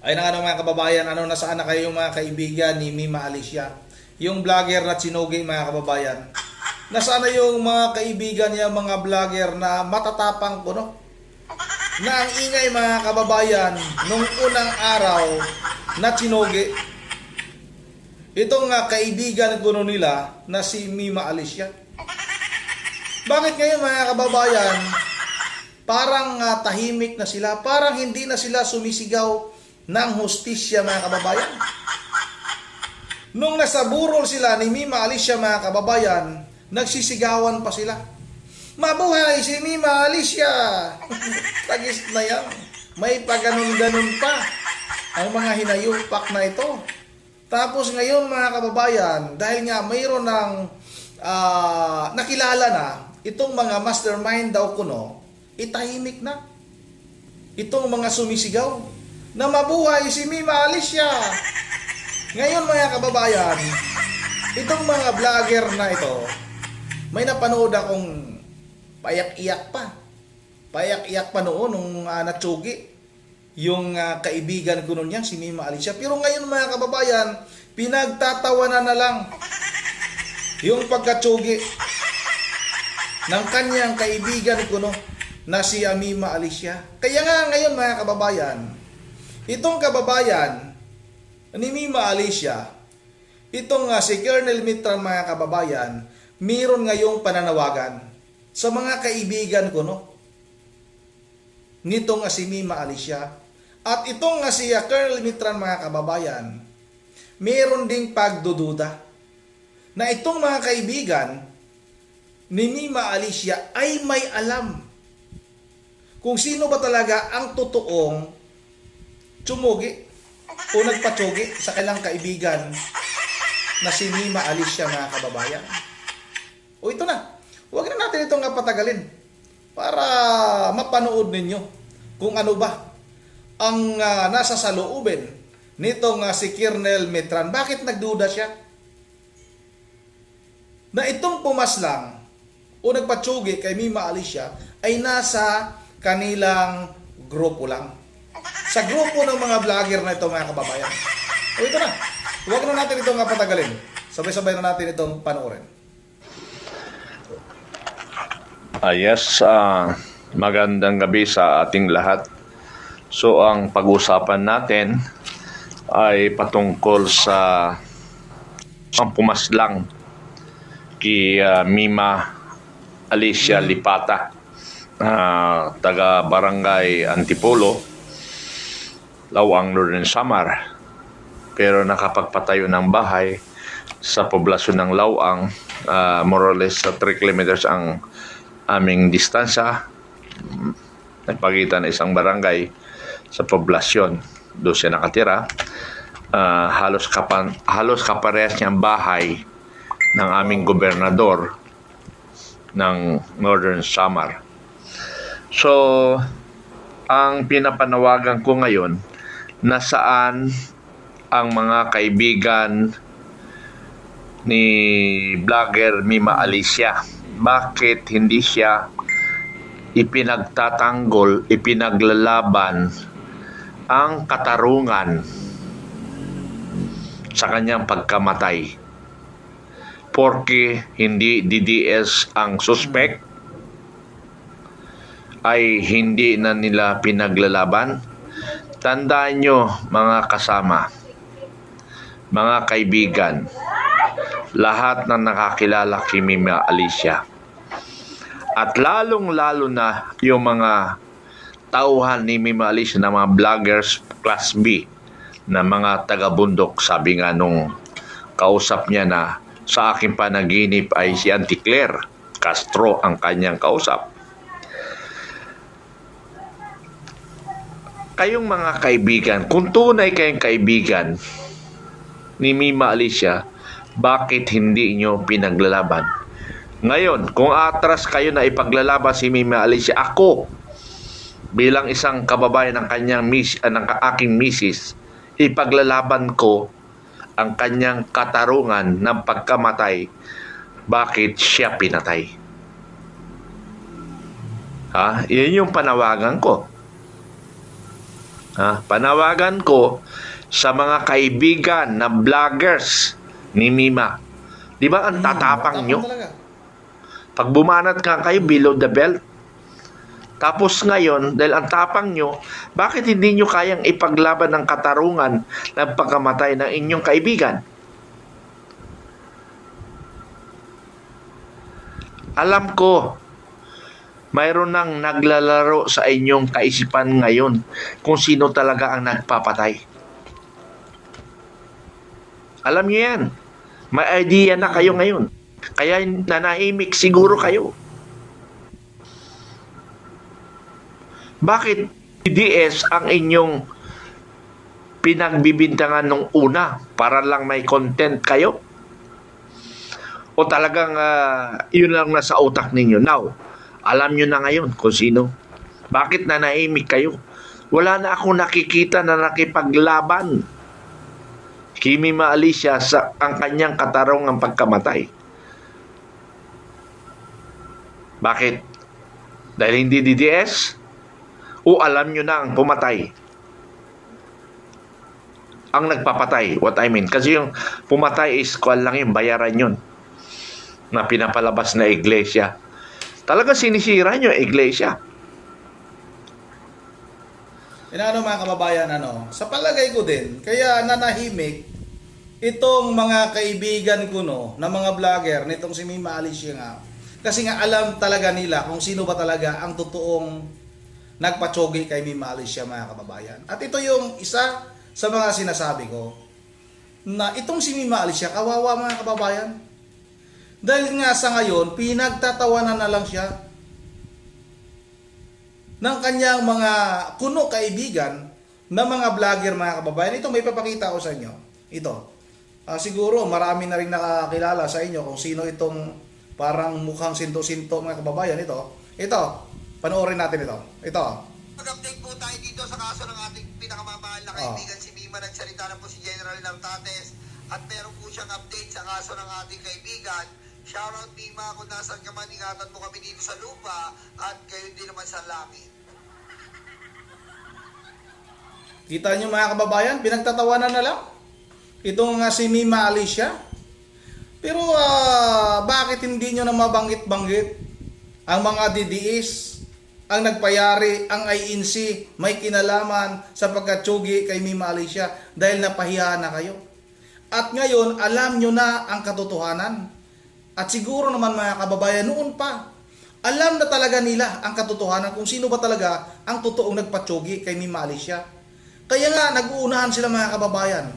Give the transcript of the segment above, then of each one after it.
Ay na mga kababayan, nasaan na kayo mga kaibigan ni Mima Alicia? Yung vlogger na Chinogi mga kababayan. Nasaan na yung mga kaibigan niya, mga vlogger na matatapang ko, no? Na ang ingay mga kababayan nung unang araw na Chinogi. Itong kaibigan ko nila na si Mima Alicia. Bakit ngayon mga kababayan, parang tahimik na sila, parang hindi na sila sumisigaw ng hustisya mga kababayan? Nung nasa burol sila ni Mima Alicia mga kababayan, nagsisigawan pa sila. Mabuhay si Mima Alicia! Tagis na yan. May paganon-ganon pa ang mga hinayupak na ito. Tapos ngayon mga kababayan, dahil nga mayroon ng nakilala na itong mga mastermind daw kuno, itahimik na. Itong mga sumisigaw na mabuhay si Mima Alicia. Ngayon mga kababayan, itong mga vlogger na ito, may napanood akong payak-iyak pa. Payak-iyak pa noon nung natsugi yung kaibigan ko noon yan, si Mima Alicia. Pero ngayon mga kababayan, pinagtatawanan na lang yung pagkatsugi ng kanyang kaibigan ko no, na si Mima Alicia. Kaya nga ngayon mga kababayan, itong kababayan ni Mima Alicia, itong si Colonel Mitran mga kababayan, mayroon ngayong pananawagan sa mga kaibigan ko no, nitong si Mima Alicia. At itong si Colonel Mitran mga kababayan, mayroon ding pagdududa na itong mga kaibigan ni Mima Alicia ay may alam kung sino ba talaga ang totoong tsumugi o nagpatsugi sa kailang kaibigan na si Mima Alicia mga kababayan. O ito na, huwag na natin itong patagalin para mapanood ninyo kung ano ba ang nasa saloobin nitong si Colonel Mitran. Bakit nagduda siya? Na itong pumaslang o nagpatsugi kay Mima Alicia ay nasa kanilang grupo lang. Sa grupo ng mga vlogger na ito mga kababayan. O ito na, huwag na natin itong patagalin. Sabay-sabay na natin itong panoorin. Yes, magandang gabi sa ating lahat. So ang pag-usapan natin ay patungkol sa ang pumaslang kay Mima Alicia Lipata, taga Barangay Antipolo, Lawang, Northern Samar, pero nakapagpatayo ng bahay sa poblasyon ng Lawang, more or less sa 3 kilometers ang aming distansya, nagpagitan na isang barangay sa poblasyon. Doon siya nakatira. Halos kaparehas niyang bahay ng aming gobernador ng Northern Samar. So, ang pinapanawagan ko ngayon, nasaan ang mga kaibigan ni vlogger Mima Alicia? Bakit hindi siya ipinagtatanggol, ipinaglalaban ang katarungan sa kanyang pagkamatay? Porque hindi DDS ang suspect, ay hindi na nila pinaglalaban. Tandaan nyo mga kasama, mga kaibigan, lahat na nakakilala kay Mima Alicia, at lalong-lalo na yung mga tauhan ni Mima Alicia na mga vloggers class B na mga taga-bundok. Sabi nga nung kausap niya na sa aking panaginip ay si Auntie Claire Castro ang kanyang kausap. Kayong mga kaibigan, kung tunay kayong kaibigan ni Mima Alicia, bakit hindi nyo pinaglalaban? Ngayon, kung atras kayo na ipaglalaban si Mima Alicia, ako bilang isang kababayan ng ng aking misis, ipaglalaban ko ang kanyang katarungan ng pagkamatay. Bakit siya pinatay? Yan yung panawagan ko. Panawagan ko sa mga kaibigan na vloggers ni Mima. Di ba ang tatapang nyo? Talaga. Pag bumanat ka kayo below the belt. Tapos ngayon, dahil ang tapang nyo, bakit hindi nyo kayang ipaglaban ng katarungan ng pagkamatay ng inyong kaibigan? Alam ko, mayroon nang naglalaro sa inyong kaisipan ngayon kung sino talaga ang nagpapatay. Alam niyo yan. May idea na kayo ngayon. Kaya nanahimik siguro kayo. Bakit DDS ang inyong pinagbibintangan nung una para lang may content kayo? O talagang yun lang nasa utak ninyo? Now, alam nyo na ngayon kung sino. Bakit nanahimik kayo? Wala na akong nakikita na nakipaglaban kay Mima Alicia sa ang kanyang katarungang pagkamatay. Bakit? Dahil hindi DDS? O alam nyo na ang pumatay? Ang nagpapatay, what I mean. Kasi yung pumatay is kuwan lang yung bayaran yun na pinapalabas na iglesia. Talagang sinisira nyo iglesia. Mga kababayan, sa palagay ko din, kaya nanahimik itong mga kaibigan ko na mga vlogger nitong si Mima Alicia nga. Kasi nga alam talaga nila kung sino ba talaga ang totoong nagpatsogi kay Mima Alicia, mga kababayan. At ito yung isa sa mga sinasabi ko na itong si Mima Alicia, kawawa mga kababayan. Dahil nga sa ngayon, pinagtatawanan na lang siya ng kanyang mga kuno kaibigan na mga vlogger, mga kababayan. Ito, may papakita ko sa inyo. Ito. Siguro marami na rin nakakilala sa inyo kung sino itong parang mukhang sinto-sinto, mga kababayan. Ito, panoorin natin ito. Ito. Mag-update po tayo dito sa kaso ng ating pinakamamahal na kaibigan si Mima. Nagsalita na po si General Nartates at meron po siyang update sa kaso ng ating kaibigan. Shoutout Mima, kung nasan ka man, ingatan mo kami dito sa lupa at kayo din naman sa langit. Kita nyo, mga kababayan, pinagtatawanan na lang itong si Mima Alicia. Pero bakit hindi nyo na mabanggit-banggit ang mga DDS, ang nagpayari, ang INC, may kinalaman sa pagkatsugi kay Mima Alicia dahil napahiya na kayo. At ngayon, alam nyo na ang katotohanan. At siguro naman, mga kababayan, noon pa, alam na talaga nila ang katotohanan kung sino ba talaga ang totoong nagpatsugi kay Mima Alicia. Kaya nga, nag-uunahan sila, mga kababayan.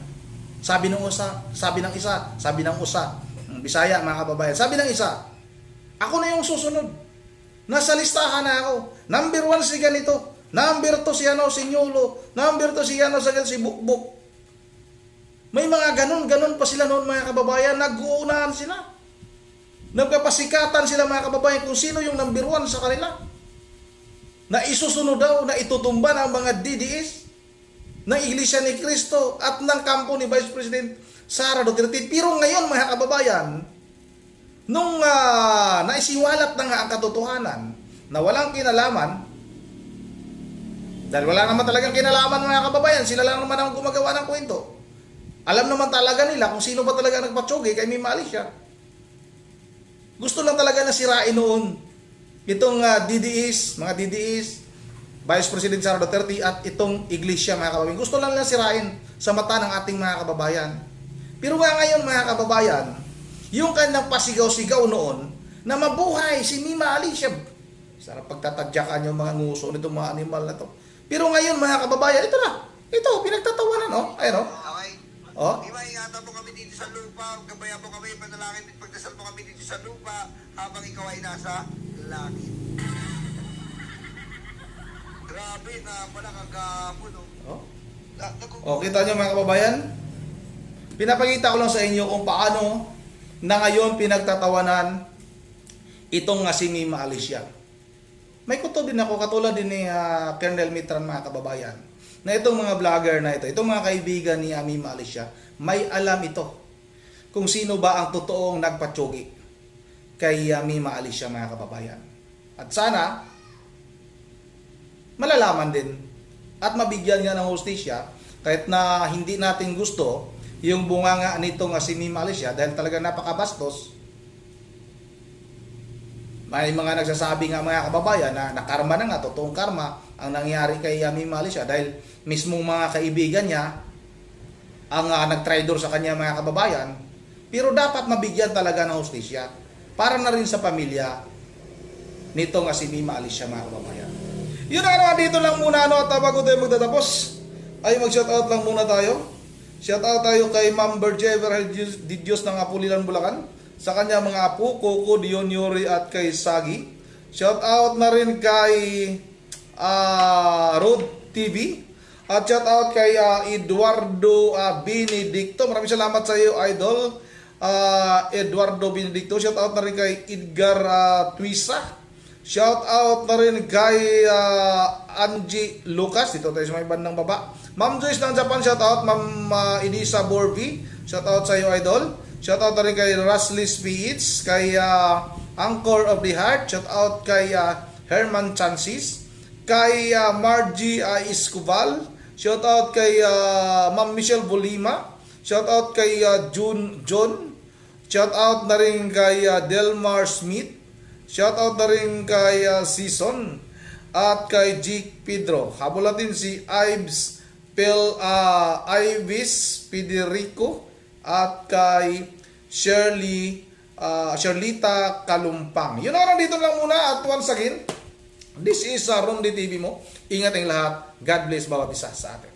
Sabi ng isa, sabi ng isa, sabi ng usa. Bisaya, mga kababayan. Sabi ng isa, ako na yung susunod. Nasa listahan na ako. Number 1 si ganito. Number 2 si si Nyulo. Number 2 si Bukbuk. May mga ganun pa sila noon, mga kababayan. Nag-uunahan sila. Nagpapasikatan sila, mga kababayan, kung sino yung number 1 sa kanila. Na isusunod daw, na itutumba ng mga DDS, ng Iglesia ni Cristo, at ng kampo ni Vice President Sara Duterte. Pero ngayon, mga kababayan, nung naisiwalat na nga ang katotohanan na walang kinalaman, dahil wala naman talagang kinalaman, mga kababayan, sila lang naman ang gumagawa ng kwento. Alam naman talaga nila kung sino ba talaga nagpatsogi kay Mima Alicia. Gusto lang talaga na sirain noon itong DDS, mga DDS, Vice President Sara Duterte at itong Iglesia, mga kababayan. Gusto lang sirain sa mata ng ating mga kababayan. Pero nga ngayon, mga kababayan, yung kanyang pasigaw-sigaw noon na mabuhay si Mima Alicia. Sarap pagtatadyakan yung mga nguso nitong mga animal na to. Pero ngayon, mga kababayan, ito na. Ito, pinagtatawanan, Ayun, Okay? Oh. Mima, ingatan mo kami dito sa lupa. Gabayan mo kami, panalangin, pagdasal mo kami dito sa lupa habang ikaw ay nasa langit. Grabe na pala kagapon, Kita nyo, mga kababayan? Pinapakita ko lang sa inyo kung paano na ngayon pinagtatawanan itong si Mima Alicia. May kuto din ako, katulad din ni Colonel Mitran, mga kababayan, na itong mga vlogger na ito, itong mga kaibigan ni Mima Alicia, may alam ito kung sino ba ang totoong nagpatsugi kay Mima Alicia, mga kababayan. At sana malalaman din at mabigyan nga ng hustisya kahit na hindi natin gusto yung bunganga nito nga si Mima Alicia dahil talaga napakabastos. May mga nagsasabi nga mga kababayan na karma na nga, totoong karma ang nangyari kay Mima Alicia dahil mismong mga kaibigan niya ang nagtraidor sa kanya mga kababayan. Pero dapat mabigyan talaga ng hustisya para na rin sa pamilya nito nga si Mima Alicia mga kababayan. Yun na dito lang muna at bago tayo magtatapos ay mag-shoutout lang muna tayo. Shoutout tayo kay Ma'am Berjever Di Diyos ng Apulilan, Bulacan, sa kanya mga apo, Coco, Dion, Yuri at kay Sagi. Shoutout na rin kay Road TV at shoutout kay Eduardo Benedicto. Maraming salamat sa iyo, Idol Eduardo Benedicto. Shoutout na rin kay Edgar Tuisa. Shout out na rin kay Angie Lucas, dito tayo sa may bandang baba. Ma'am Joyce ng Japan, shout out. Ma'am Inisa Borby, shout out sa iyo, Idol. Shout out na rin kay Raslis PH, kay Anchor of the Heart, shout out kay Herman Chances, kay Margie Escoval, shout out kay Ma'am Michelle Bolima, shout out kay John, shout out na rin kay Delmar Smith, shoutout na rin kay Season at kay Jake Pedro. Habol natin si Ives Federico at kay Sherlita Kalumpang. Yun na, dito lang muna at once again, this is Ronde TV mo. Ingat ang lahat. God bless bawat isa sa atin.